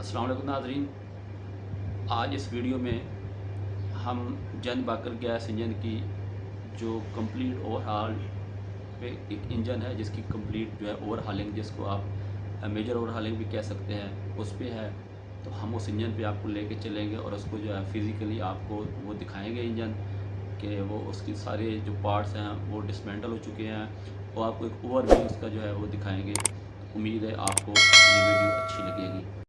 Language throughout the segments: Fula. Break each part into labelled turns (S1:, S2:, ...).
S1: अस्सलाम वालेकुम नाज़रीन, आज इस वीडियो में हम जनबाकर गैस इंजन की जो कंप्लीट ओवरहाल पे एक इंजन है जिसकी कंप्लीट जो है ओवरहालिंग, जिसको आप मेजर ओवरहालिंग भी कह सकते हैं, उस पे है। तो हम उस इंजन पे आपको लेके चलेंगे और उसको जो है फ़िज़िकली आपको वो दिखाएंगे इंजन कि वो उसकी सारे जो पार्ट्स हैं वो डिसमेंटल हो चुके हैं और आपको एक ओवरव्यू उसका जो है वो दिखाएंगे। उम्मीद है आपको ये वीडियो अच्छी लगेगी।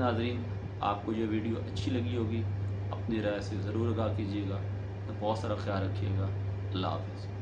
S1: नाज़रीन, आपको ये वीडियो अच्छी लगी होगी, अपनी राय से ज़रूर आगाह कीजिएगा। तो बहुत सारा ख्याल रखिएगा। अल्लाह हाफ़िज़।